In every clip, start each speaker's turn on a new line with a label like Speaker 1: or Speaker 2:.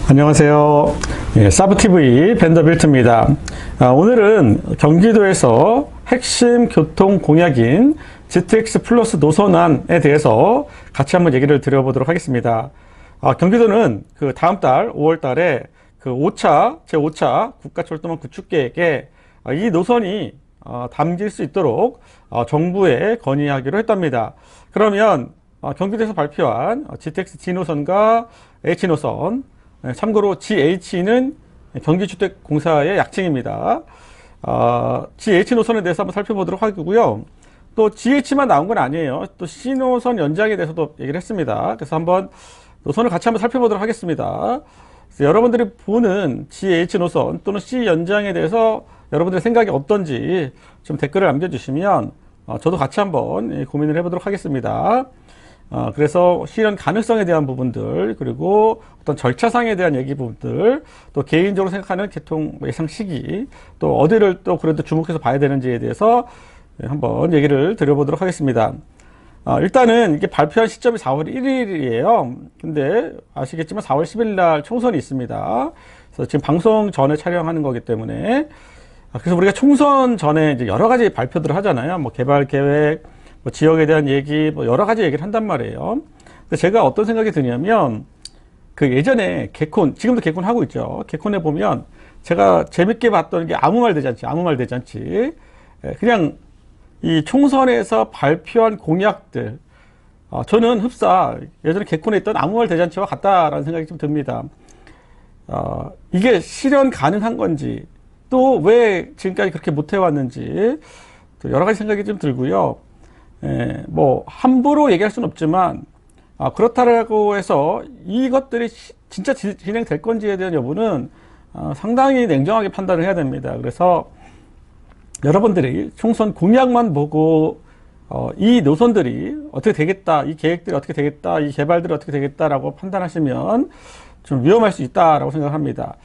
Speaker 1: 안녕하세요. 사브TV 벤더빌트입니다. 오늘은 경기도에서 핵심 교통 공약인 GTX 플러스 노선안에 대해서 같이 한번 얘기를 드려보도록 하겠습니다. 경기도는 그 다음 달 5월 달에 그 제5차 국가철도망 구축계획에 이 노선이 담길 수 있도록 정부에 건의하기로 했답니다. 그러면 경기도에서 발표한 GTX G노선과 H노선, 참고로 GH는 경기주택공사의 약칭입니다. GH 노선에 대해서 한번 살펴보도록 하고요. 또 GH만 나온 건 아니에요. 또 C노선 연장에 대해서도 얘기를 했습니다. 그래서 한번 노선을 같이 한번 살펴보도록 하겠습니다. 그래서 여러분들이 보는 GH 노선 또는 C 연장에 대해서 여러분들의 생각이 어떤지 좀 댓글을 남겨주시면 저도 같이 한번 고민을 해보도록 하겠습니다. 그래서 실현 가능성에 대한 부분들, 그리고 어떤 절차상에 대한 얘기 부분들, 또 개인적으로 생각하는 개통 예상 시기, 또 어디를 또 그래도 주목해서 봐야 되는지에 대해서 한번 얘기를 드려보도록 하겠습니다. 일단은 이게 발표한 시점이 4월 1일이에요. 근데 아시겠지만 4월 10일 날 총선이 있습니다. 그래서 지금 방송 전에 촬영하는 거기 때문에, 그래서 우리가 총선 전에 이제 여러 가지 발표들을 하잖아요. 뭐 개발 계획, 뭐 지역에 대한 얘기, 뭐 여러 가지 얘기를 한단 말이에요. 근데 제가 어떤 생각이 드냐면, 그 예전에 개콘, 지금도 개콘 하고 있죠. 개콘에 보면 제가 재밌게 봤던 게 아무 말 대잔치, 아무 말 대잔치. 그냥 이 총선에서 발표한 공약들. 저는 흡사 예전에 개콘에 있던 아무 말 대잔치와 같다라는 생각이 좀 듭니다. 이게 실현 가능한 건지, 또 왜 지금까지 그렇게 못 해왔는지, 또 여러 가지 생각이 좀 들고요. 뭐 함부로 얘기할 수는 없지만 그렇다고 해서 이것들이 진짜 진행될 건지에 대한 여부는 상당히 냉정하게 판단을 해야 됩니다. 그래서 여러분들이 총선 공약만 보고 이 노선들이 어떻게 되겠다, 이 계획들이 어떻게 되겠다, 이 개발들이 어떻게 되겠다라고 판단하시면 좀 위험할 수 있다라고 생각합니다.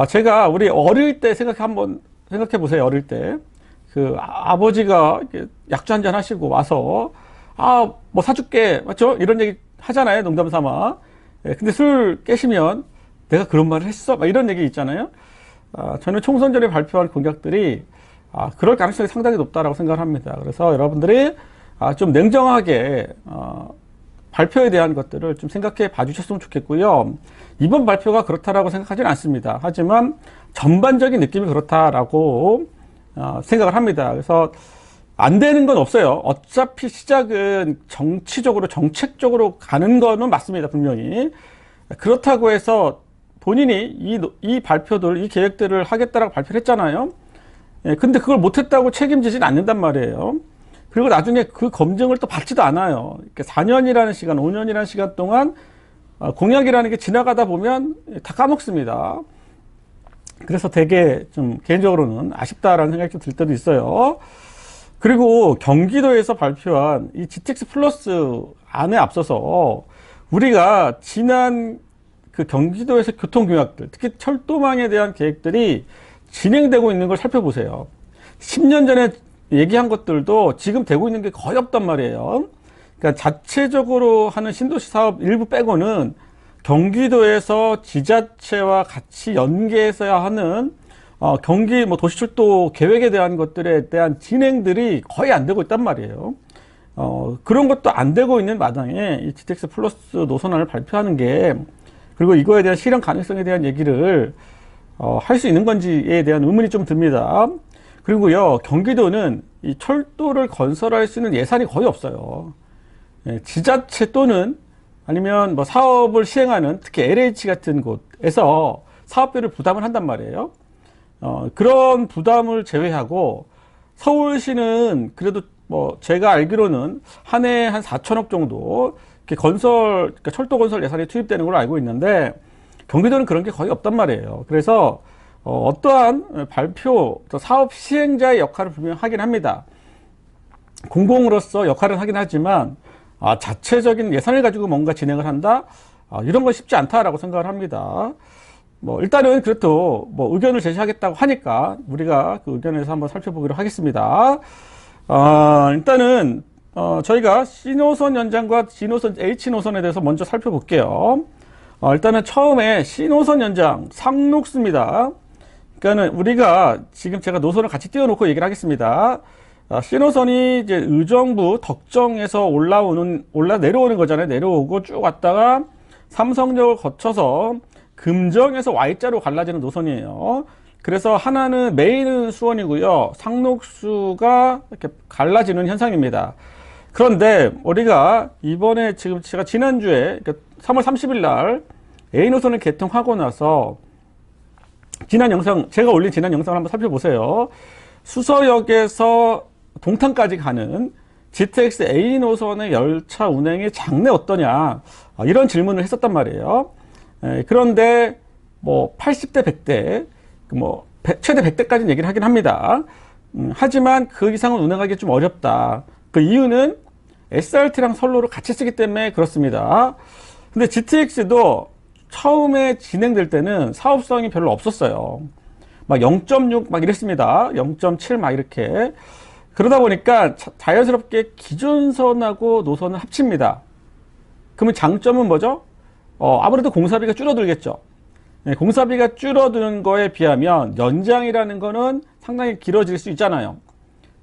Speaker 1: 제가 우리 어릴 때 한번 생각해 보세요. 어릴 때 그 아버지가 약주 한잔 하시고 와서 뭐 사줄게, 맞죠? 이런 얘기 하잖아요, 농담 삼아. 근데 술 깨시면 내가 그런 말을 했어, 막 이런 얘기 있잖아요. 저는 총선 전에 발표한 공약들이 그럴 가능성이 상당히 높다라고 생각을 합니다. 그래서 여러분들이 좀 냉정하게 발표에 대한 것들을 좀 생각해 봐주셨으면 좋겠고요. 이번 발표가 그렇다라고 생각하지는 않습니다. 하지만 전반적인 느낌이 그렇다라고 생각을 합니다. 그래서 안 되는 건 없어요. 어차피 시작은 정치적으로, 정책적으로 가는 거는 맞습니다. 분명히. 그렇다고 해서 본인이 이 발표들, 이 계획들을 하겠다라고 발표를 했잖아요. 근데 그걸 못했다고 책임지진 않는단 말이에요. 그리고 나중에 그 검증을 또 받지도 않아요. 4년이라는 시간, 5년이라는 시간 동안 공약이라는 게 지나가다 보면 다 까먹습니다. 그래서 되게 좀 개인적으로는 아쉽다라는 생각이 좀 들 때도 있어요. 그리고 경기도에서 발표한 이 GTX 플러스 안에 앞서서 우리가 지난 그 경기도에서 교통공약들, 특히 철도망에 대한 계획들이 진행되고 있는 걸 살펴보세요. 10년 전에 얘기한 것들도 지금 되고 있는 게 거의 없단 말이에요. 그러니까 자체적으로 하는 신도시 사업 일부 빼고는 경기도에서 지자체와 같이 연계해서 하는 경기 뭐 도시철도 계획에 대한 것들에 대한 진행들이 거의 안 되고 있단 말이에요. 그런 것도 안 되고 있는 마당에 이 GTX 플러스 노선안을 발표하는 게, 그리고 이거에 대한 실현 가능성에 대한 얘기를 할 수 있는 건지에 대한 의문이 좀 듭니다. 그리고요, 경기도는 이 철도를 건설할 수 있는 예산이 거의 없어요. 지자체 또는 아니면 뭐 사업을 시행하는, 특히 LH 같은 곳에서 사업비를 부담을 한단 말이에요. 그런 부담을 제외하고 서울시는 그래도 뭐 제가 알기로는 한 해에 한 4천억 정도 이렇게 그러니까 철도 건설 예산이 투입되는 걸로 알고 있는데, 경기도는 그런 게 거의 없단 말이에요. 그래서 어떠한 발표, 사업 시행자의 역할을 분명히 하긴 합니다. 공공으로서 역할을 하긴 하지만 자체적인 예산을 가지고 뭔가 진행을 한다? 이런 건 쉽지 않다라고 생각을 합니다. 뭐 일단은 그래도 뭐 의견을 제시하겠다고 하니까 우리가 그 의견에서 한번 살펴보기로 하겠습니다. 일단은 저희가 C노선 연장과 G노선, H노선에 대해서 먼저 살펴볼게요. 일단은 처음에 C노선 연장, 상록수입니다. 그러니까는 우리가 지금 제가 노선을 같이 띄워놓고 얘기를 하겠습니다. C노선이 이제 의정부 덕정에서 내려오는 거잖아요. 내려오고 쭉 왔다가 삼성역을 거쳐서 금정에서 Y자로 갈라지는 노선이에요. 그래서 하나는 메인은 수원이고요. 상록수가 이렇게 갈라지는 현상입니다. 그런데 우리가 이번에 지금 제가 지난주에 3월 30일 날 A노선을 개통하고 나서 제가 올린 지난 영상을 한번 살펴보세요. 수서역에서 동탄까지 가는 GTX A노선의 열차 운행의 장래 어떠냐, 이런 질문을 했었단 말이에요. 그런데 뭐 80대 100대 최대 100대까지는 얘기를 하긴 합니다. 하지만 그 이상은 운행하기 좀 어렵다. 그 이유는 SRT랑 선로를 같이 쓰기 때문에 그렇습니다. 근데 GTX도 처음에 진행될 때는 사업성이 별로 없었어요. 막 0.6 막 이랬습니다. 0.7 막 이렇게. 그러다 보니까 자연스럽게 기존선하고 노선을 합칩니다. 그러면 장점은 뭐죠? 아무래도 공사비가 줄어들겠죠. 공사비가 줄어드는 거에 비하면 연장이라는 거는 상당히 길어질 수 있잖아요.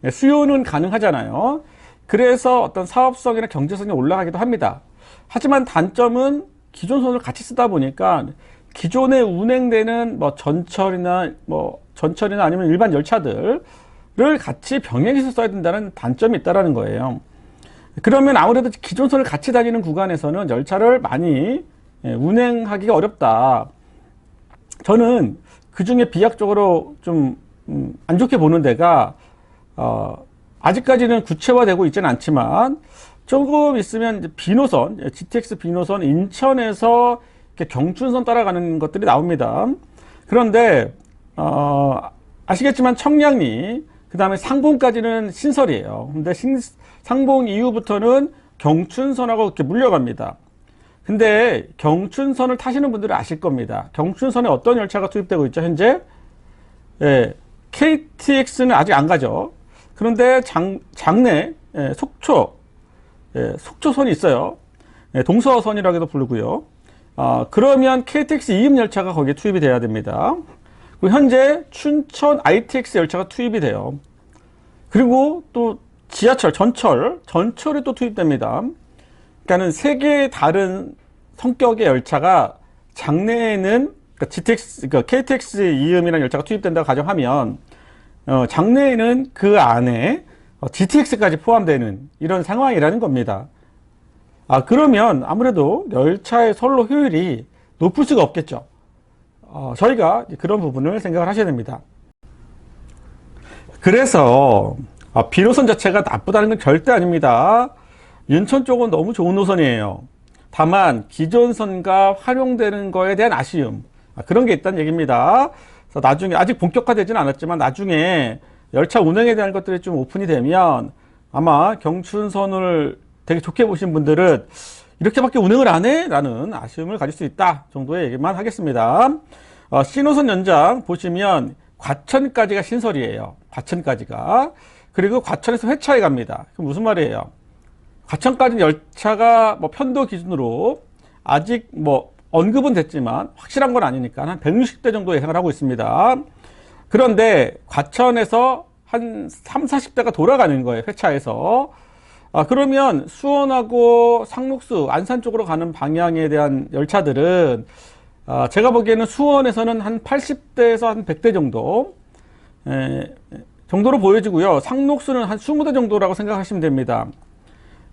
Speaker 1: 수요는 가능하잖아요. 그래서 어떤 사업성이나 경제성이 올라가기도 합니다. 하지만 단점은 기존선을 같이 쓰다 보니까 기존에 운행되는 전철이나 아니면 일반 열차들을 같이 병행해서 써야 된다는 단점이 있다는 거예요. 그러면 아무래도 기존선을 같이 다니는 구간에서는 열차를 많이 운행하기가 어렵다. 저는 그 중에 비약적으로 좀 안 좋게 보는 데가 아직까지는 구체화되고 있지는 않지만 조금 있으면 이제 B노선, GTX B노선 인천에서 이렇게 경춘선 따라가는 것들이 나옵니다. 그런데 아시겠지만 청량리, 그 다음에 상봉까지는 신설이에요. 근데 상봉 이후부터는 경춘선하고 이렇게 물려갑니다. 근데 경춘선을 타시는 분들은 아실 겁니다. 경춘선에 어떤 열차가 투입되고 있죠, 현재? KTX는 아직 안 가죠. 그런데 장내 속초선이 있어요. 동서선이라고도 부르고요. 그러면 KTX 2급 열차가 거기에 투입이 돼야 됩니다. 그리고 현재 춘천 ITX 열차가 투입이 돼요. 그리고 또 지하철, 전철이 또 투입됩니다. 그러니까는 세 개의 다른 성격의 열차가 장내에는 KTX 2음이라는 열차가 투입된다고 가정하면 장내에는 그 안에 GTX까지 포함되는 이런 상황이라는 겁니다. 그러면 아무래도 열차의 선로 효율이 높을 수가 없겠죠. 저희가 그런 부분을 생각을 하셔야 됩니다. 그래서 B노선 자체가 나쁘다는 건 절대 아닙니다. 윤천 쪽은 너무 좋은 노선이에요. 다만 기존선과 활용되는 거에 대한 아쉬움, 그런 게 있다는 얘기입니다. 그래서 나중에 아직 본격화되지는 않았지만 나중에 열차 운행에 대한 것들이 좀 오픈이 되면 아마 경춘선을 되게 좋게 보신 분들은 이렇게밖에 운행을 안 해? 라는 아쉬움을 가질 수 있다 정도의 얘기만 하겠습니다. C노선 연장 보시면 과천까지가 신설이에요. 과천까지가. 그리고 과천에서 회차에 갑니다. 그럼 무슨 말이에요? 과천까지 열차가 편도 기준으로 아직 언급은 됐지만 확실한 건 아니니까 한 160대 정도 예상을 하고 있습니다. 그런데 과천에서 한 3, 40대가 돌아가는 거예요. 회차에서. 그러면 수원하고 상록수, 안산 쪽으로 가는 방향에 대한 열차들은 제가 보기에는 수원에서는 한 80대에서 한 100대 정도로 보여지고요. 상록수는 한 20대 정도라고 생각하시면 됩니다.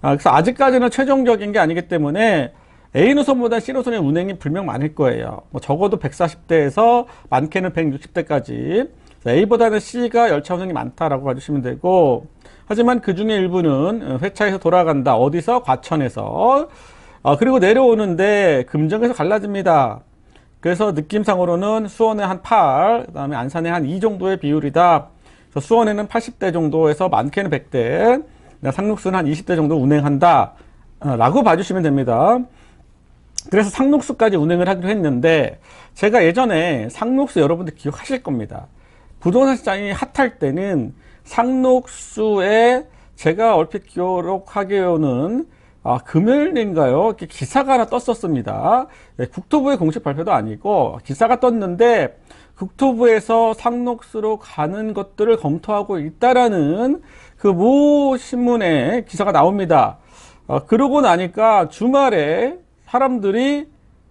Speaker 1: 그래서 아직까지는 최종적인 게 아니기 때문에 A노선보다 C노선의 운행이 분명 많을 거예요. 적어도 140대에서 많게는 160대까지. A보다는 C가 열차 운행이 많다라고 봐주시면 되고, 하지만 그 중에 일부는 회차에서 돌아간다. 어디서? 과천에서. 그리고 내려오는데 금정에서 갈라집니다. 그래서 느낌상으로는 수원에 한 8, 그 다음에 안산에 한 2 정도의 비율이다. 그래서 수원에는 80대 정도에서 많게는 100대, 상록수는 한 20대 정도 운행한다 라고 봐주시면 됩니다. 그래서 상록수까지 운행을 하기로 했는데, 제가 예전에 상록수 여러분들 기억하실 겁니다. 부동산 시장이 핫할 때는 상록수에 제가 얼핏 기록하기로는 금요일인가요? 이렇게 기사가 하나 떴었습니다. 국토부의 공식 발표도 아니고 기사가 떴는데 국토부에서 상록수로 가는 것들을 검토하고 있다라는 그 모 신문에 기사가 나옵니다. 그러고 나니까 주말에 사람들이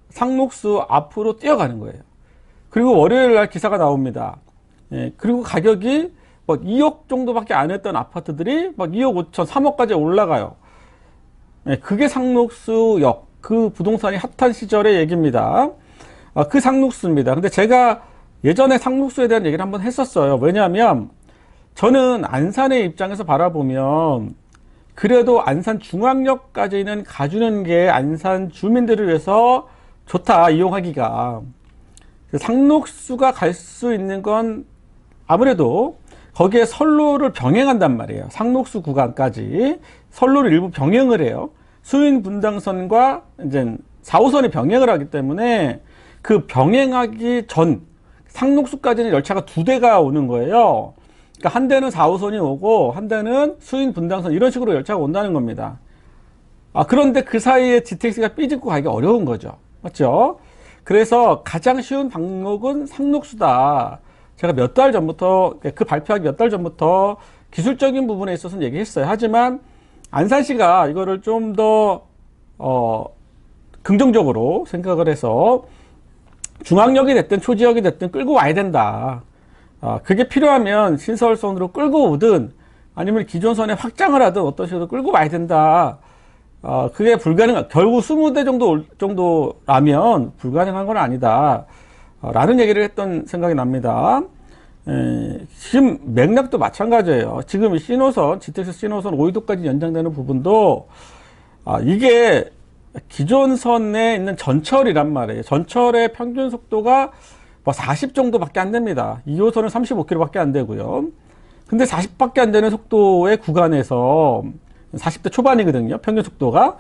Speaker 1: 상록수 앞으로 뛰어가는 거예요. 그리고 월요일 날 기사가 나옵니다. 그리고 가격이 뭐 2억 정도밖에 안 했던 아파트들이 막 2억 5천, 3억까지 올라가요. 그게 상록수역, 그 부동산이 핫한 시절의 얘기입니다. 그 상록수입니다. 근데 제가 예전에 상록수에 대한 얘기를 한번 했었어요. 왜냐하면 저는 안산의 입장에서 바라보면 그래도 안산 중앙역까지는 가주는 게 안산 주민들을 위해서 좋다, 이용하기가. 상록수가 갈 수 있는 건 아무래도 거기에 선로를 병행한단 말이에요. 상록수 구간까지 선로를 일부 병행을 해요. 수인 분당선과 이제 4호선이 병행을 하기 때문에 그 병행하기 전 상록수까지는 열차가 두 대가 오는 거예요. 그러니까 한 대는 4호선이 오고 한 대는 수인 분당선, 이런 식으로 열차가 온다는 겁니다. 그런데 그 사이에 GTX가 삐집고 가기 어려운 거죠. 맞죠? 그래서 가장 쉬운 방법은 상록수다. 제가 몇 달 전부터, 그 발표하기 몇 달 전부터 기술적인 부분에 있어서는 얘기했어요. 하지만 안산시가 이거를 좀 더 긍정적으로 생각을 해서 중앙역이 됐든 초지역이 됐든 끌고 와야 된다. 그게 필요하면 신설선으로 끌고 오든 아니면 기존 선에 확장을 하든 어떤 식으로 끌고 와야 된다. 그게 불가능한, 결국 20대 정도라면 불가능한 건 아니다. 라는 얘기를 했던 생각이 납니다. 지금 맥락도 마찬가지예요. 지금 신호선, GTX 신호선 5위도까지 연장되는 부분도, 이게 기존 선에 있는 전철이란 말이에요. 전철의 평균 속도가 뭐 40 정도밖에 안 됩니다. 2호선은 35km밖에 안 되고요. 근데 40밖에 안 되는 속도의 구간에서 40대 초반이거든요. 평균 속도가.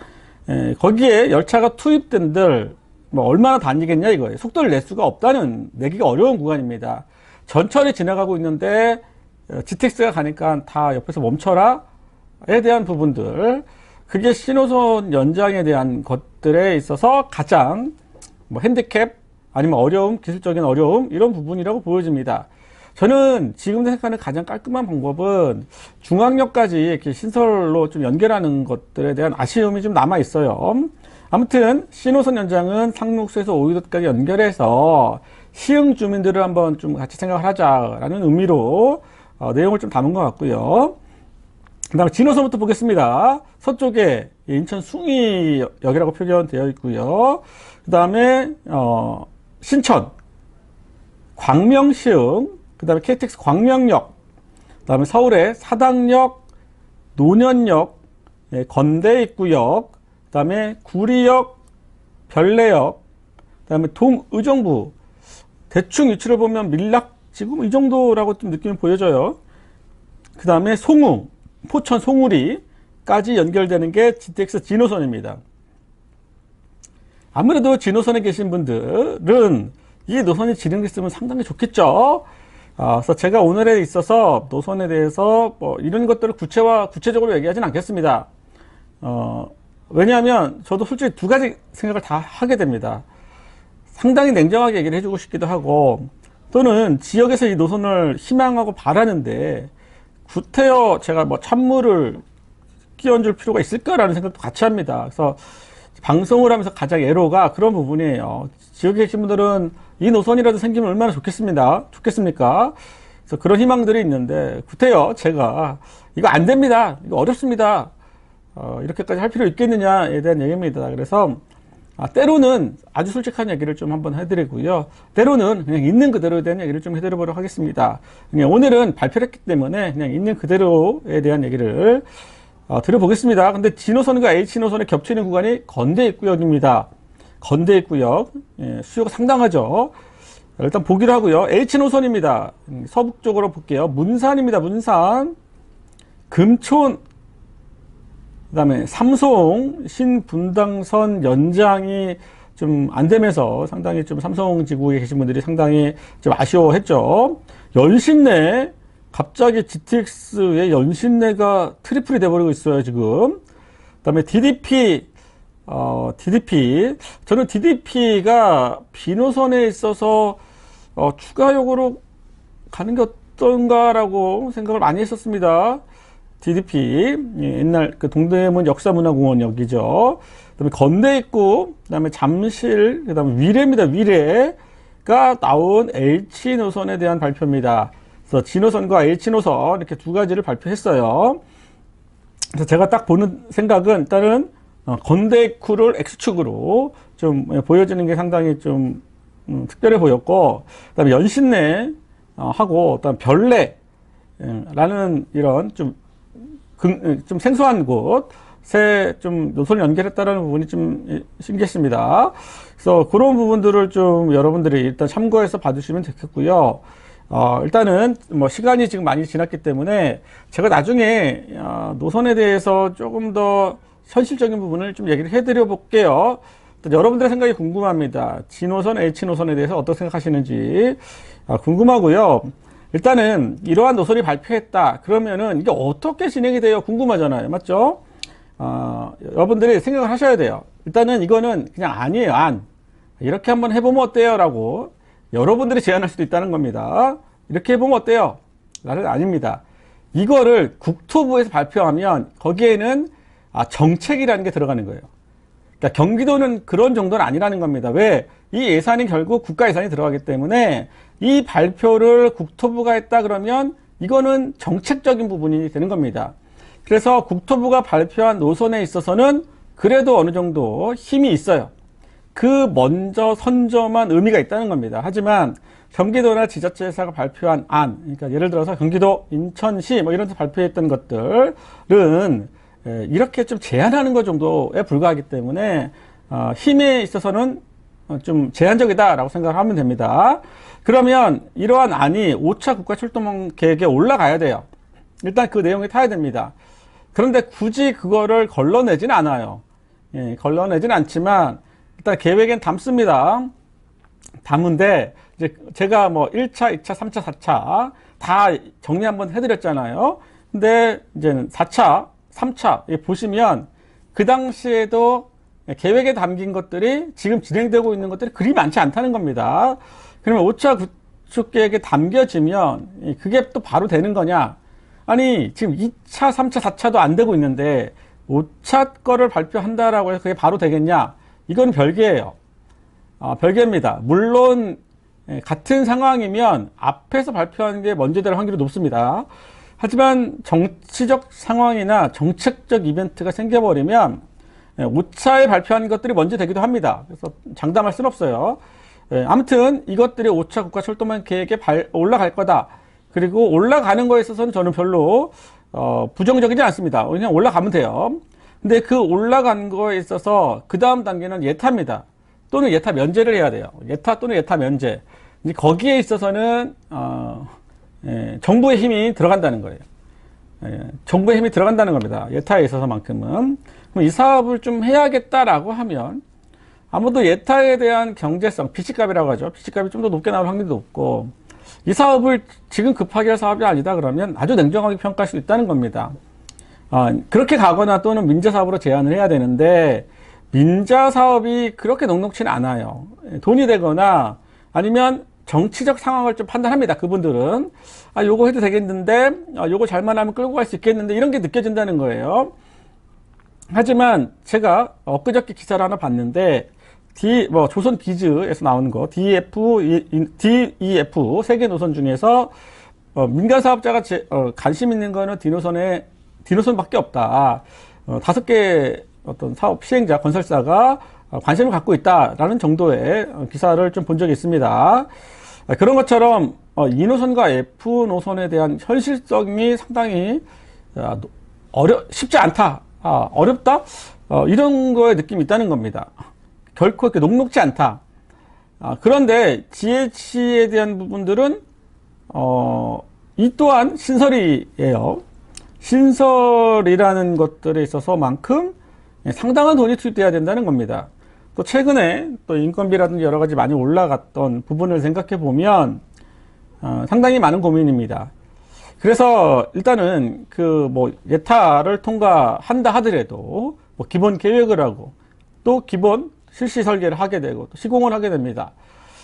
Speaker 1: 거기에 열차가 투입된들 뭐 얼마나 다니겠냐 이거예요. 속도를 낼 수가 없다는, 내기가 어려운 구간입니다. 전철이 지나가고 있는데 GTX가 가니까 다 옆에서 멈춰라에 대한 부분들, 그게 신호선 연장에 대한 것들에 있어서 가장 뭐 핸디캡 아니면 어려움, 기술적인 어려움, 이런 부분이라고 보여집니다. 저는 지금 생각하는 가장 깔끔한 방법은 중앙역까지 이렇게 신설로 좀 연결하는 것들에 대한 아쉬움이 좀 남아 있어요. 아무튼 신호선 연장은 상록수에서 5위도까지 연결해서 시흥 주민들을 한번 좀 같이 생각을 하자라는 의미로 내용을 좀 담은 것 같고요. 그 다음에 진호선부터 보겠습니다. 서쪽에 인천 숭이역이라고 표현되어 있고요. 그 다음에 신천, 광명시흥, 그 다음에 KTX 광명역, 그 다음에 서울의 사당역, 노년역, 건대입구역, 그 다음에 구리역, 별내역, 그 다음에 동의정부. 대충 위치를 보면 밀락 지금 이 정도라고 좀 느낌이 보여져요. 그 다음에 송웅, 포천 송우리까지 연결되는 게 GTX 진호선입니다. 아무래도 진호선에 계신 분들은 이 노선이 진행됐으면 상당히 좋겠죠. 그래서 제가 오늘에 있어서 노선에 대해서 뭐 이런 것들을 구체적으로 얘기하진 않겠습니다. 왜냐하면 저도 솔직히 두 가지 생각을 다 하게 됩니다. 상당히 냉정하게 얘기를 해주고 싶기도 하고, 또는 지역에서 이 노선을 희망하고 바라는데 구태여 제가 뭐 찬물을 끼얹을 필요가 있을까라는 생각도 같이 합니다. 그래서 방송을 하면서 가장 애로가 그런 부분이에요. 지역에 계신 분들은 이 노선이라도 생기면 얼마나 좋겠습니까? 그래서 그런 희망들이 있는데, 구태여 제가 이거 안 됩니다, 이거 어렵습니다, 이렇게까지 할 필요 있겠느냐에 대한 얘기입니다. 그래서 때로는 아주 솔직한 얘기를 좀 한번 해드리고요, 때로는 그냥 있는 그대로에 대한 얘기를 좀 해드려보도록 하겠습니다. 그냥 오늘은 발표를 했기 때문에 그냥 있는 그대로에 대한 얘기를 드려보겠습니다. 근데 진호선과 H노선에 겹치는 구간이 건대입구역입니다. 건대입구역, 수요가 상당하죠. 일단 보기로 하고요. H노선입니다. 서북 쪽으로 볼게요. 문산입니다. 문산, 금촌, 그 다음에 삼송, 신분당선 연장이 좀 안 되면서 상당히 좀 삼성 지구에 계신 분들이 상당히 좀 아쉬워했죠. 연신내 갑자기 GTX의 연신내가 트리플이 돼버리고 있어요, 지금. 그 다음에 DDP, 저는 DDP가 B노선에 있어서, 추가 요구로 가는 게 어떤가라고 생각을 많이 했었습니다. DDP, 옛날 그 동대문 역사문화공원역이죠. 그 다음에 건대입구, 그 다음에 잠실, 그 다음에 위례입니다. 위례가 나온 H 노선에 대한 발표입니다. 그래서 G노선과 H노선 이렇게 두 가지를 발표했어요. 그래서 제가 딱 보는 생각은 일단은 건대입구를 X축으로 좀 보여지는 게 상당히 좀 특별해 보였고, 그 다음에 연신내 하고, 그다음 별내라는 이런 좀 생소한 곳에 좀 노선을 연결했다는 부분이 좀 신기했습니다. 그래서 그런 부분들을 좀 여러분들이 일단 참고해서 봐주시면 좋겠고요. 일단은 뭐 시간이 지금 많이 지났기 때문에 제가 나중에 노선에 대해서 조금 더 현실적인 부분을 좀 얘기를 해드려 볼게요. 여러분들의 생각이 궁금합니다. G노선, H노선에 대해서 어떻게 생각하시는지 궁금하고요. 일단은 이러한 노선이 발표했다 그러면은 이게 어떻게 진행이 돼요? 궁금하잖아요. 맞죠? 여러분들이 생각을 하셔야 돼요. 일단은 이거는 그냥 안이에요. 안. 이렇게 한번 해보면 어때요? 라고 여러분들이 제안할 수도 있다는 겁니다. 이렇게 해보면 어때요? 나는 아닙니다. 이거를 국토부에서 발표하면 거기에는 정책이라는 게 들어가는 거예요. 그러니까 경기도는 그런 정도는 아니라는 겁니다. 왜? 이 예산이 결국 국가 예산이 들어가기 때문에 이 발표를 국토부가 했다 그러면 이거는 정책적인 부분이 되는 겁니다. 그래서 국토부가 발표한 노선에 있어서는 그래도 어느 정도 힘이 있어요. 그 먼저 선점한 의미가 있다는 겁니다. 하지만 경기도나 지자체에서 발표한 안, 그러니까 예를 들어서 경기도, 인천시 뭐 이런 데서 발표했던 것들은 이렇게 좀 제한하는 것 정도에 불과하기 때문에 힘에 있어서는 좀 제한적이다라고 생각을 하면 됩니다. 그러면 이러한 안이 5차 국가출동 계획에 올라가야 돼요. 일단 그 내용이 타야 됩니다. 그런데 굳이 그거를 걸러내진 않아요. 걸러내진 않지만 일단 계획엔 담습니다. 담은데 이제 제가 뭐 1차, 2차, 3차, 4차 다 정리 한번 해드렸잖아요. 근데 이제는 4차, 3차 보시면 그 당시에도 계획에 담긴 것들이 지금 진행되고 있는 것들이 그리 많지 않다는 겁니다. 그러면 5차 구축계획에 담겨지면 그게 또 바로 되는 거냐? 아니 지금 2차, 3차, 4차도 안 되고 있는데 5차 거를 발표한다라고 해서 그게 바로 되겠냐? 이건 별개예요. 별개입니다. 물론 같은 상황이면 앞에서 발표하는 게 먼저 될 확률이 높습니다. 하지만 정치적 상황이나 정책적 이벤트가 생겨버리면 5차에 발표한 것들이 먼저 되기도 합니다. 그래서 장담할 수는 없어요. 아무튼 이것들이 5차 국가철도망 계획에 올라갈 거다. 그리고 올라가는 거에 있어서는 저는 별로 부정적이지 않습니다. 그냥 올라가면 돼요. 근데 그 올라간 거에 있어서 그 다음 단계는 예타입니다. 또는 예타 면제를 해야 돼요. 예타 또는 예타 면제. 이제 거기에 있어서는 정부의 힘이 들어간다는 거예요. 정부의 힘이 들어간다는 겁니다. 예타에 있어서만큼은. 그럼 이 사업을 좀 해야겠다라고 하면 아무도 예타에 대한 경제성, 피치값이라고 하죠. 피치값이 좀 더 높게 나올 확률이 높고 이 사업을 지금 급하게 할 사업이 아니다 그러면 아주 냉정하게 평가할 수 있다는 겁니다. 그렇게 가거나 또는 민자사업으로 제안을 해야 되는데 민자사업이 그렇게 녹록치는 않아요. 돈이 되거나 아니면 정치적 상황을 좀 판단합니다. 그분들은 요거 해도 되겠는데 요거 잘만 하면 끌고 갈 수 있겠는데 이런 게 느껴진다는 거예요. 하지만 제가 엊그저께 기사를 하나 봤는데 조선 비즈에서 나오는 거 DEF 세계 노선 중에서 민간 사업자가 관심 있는 거는 D노선밖에 없다. 5개 어떤 사업 시행자 건설사가 관심을 갖고 있다라는 정도의 기사를 좀 본 적이 있습니다. 그런 것처럼 E노선과 F노선에 대한 현실성이 상당히 쉽지 않다. 어렵다? 이런 거에 느낌이 있다는 겁니다. 결코 이렇게 녹록지 않다. 그런데 GH에 대한 부분들은 이 또한 신설이에요. 신설이라는 것들에 있어서만큼 상당한 돈이 투입돼야 된다는 겁니다. 또 최근에 또 인건비라든지 여러 가지 많이 올라갔던 부분을 생각해 보면 상당히 많은 고민입니다. 그래서 일단은 그 뭐 예타를 통과한다 하더라도 뭐 기본 계획을 하고 또 기본 실시 설계를 하게 되고 또 시공을 하게 됩니다.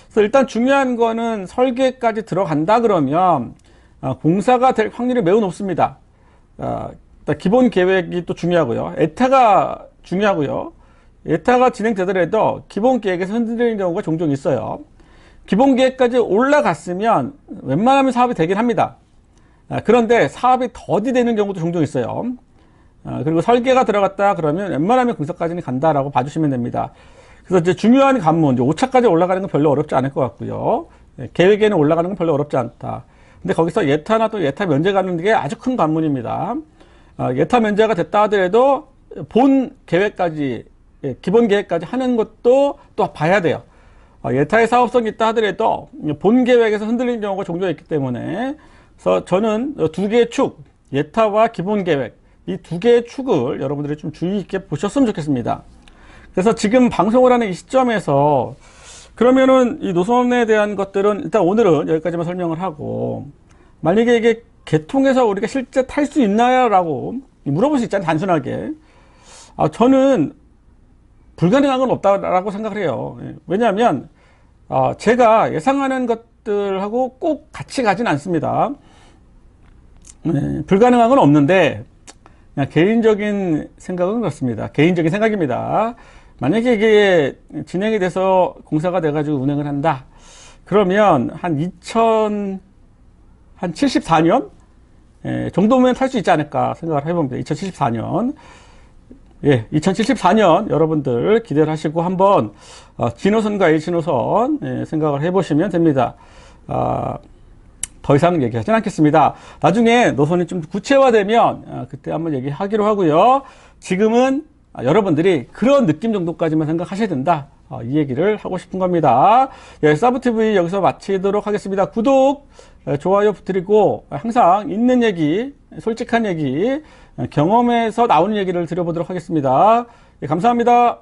Speaker 1: 그래서 일단 중요한 거는 설계까지 들어간다 그러면 공사가 될 확률이 매우 높습니다. 일단 기본 계획이 또 중요하고요. 예타가 중요하고요. 예타가 진행되더라도 기본 계획에서 흔들리는 경우가 종종 있어요. 기본 계획까지 올라갔으면 웬만하면 사업이 되긴 합니다. 그런데 사업이 더디되는 경우도 종종 있어요. 그리고 설계가 들어갔다 그러면 웬만하면 공사까지는 간다라고 봐주시면 됩니다. 그래서 이제 중요한 관문, 이제 5차까지 올라가는 건 별로 어렵지 않을 것 같고요. 계획에는 올라가는 건 별로 어렵지 않다. 근데 거기서 예타나 또 예타 면제가 하는 게 아주 큰 관문입니다. 예타 면제가 됐다 하더라도 본 계획까지, 기본 계획까지 하는 것도 또 봐야 돼요. 예타의 사업성이 있다 하더라도 본 계획에서 흔들리는 경우가 종종 있기 때문에 그래서 저는 두 개의 축, 예타와 기본 계획, 이 두 개의 축을 여러분들이 좀 주의 있게 보셨으면 좋겠습니다. 그래서 지금 방송을 하는 이 시점에서 그러면은 이 노선에 대한 것들은 일단 오늘은 여기까지만 설명을 하고 만약에 이게 개통해서 우리가 실제 탈 수 있나요? 라고 물어볼 수 있잖아요. 단순하게. 저는 불가능한 건 없다라고 생각을 해요. 왜냐하면 제가 예상하는 것들하고 꼭 같이 가진 않습니다. 불가능한 건 없는데 그냥 개인적인 생각은 그렇습니다. 개인적인 생각입니다. 만약에 이게 진행이 돼서 공사가 돼가지고 운행을 한다. 그러면 한 2074년 정도면 탈 수 있지 않을까 생각을 해봅니다. 2074년. 2074년 여러분들 기대를 하시고 한번 G노선과 H노선 생각을 해보시면 됩니다. 더 이상 얘기하진 않겠습니다. 나중에 노선이 좀 구체화되면 그때 한번 얘기하기로 하고요. 지금은 여러분들이 그런 느낌 정도까지만 생각하셔야 된다. 이 얘기를 하고 싶은 겁니다. 사브TV 여기서 마치도록 하겠습니다. 구독, 좋아요 부탁드리고 항상 있는 얘기, 솔직한 얘기, 경험에서 나오는 얘기를 드려보도록 하겠습니다. 감사합니다.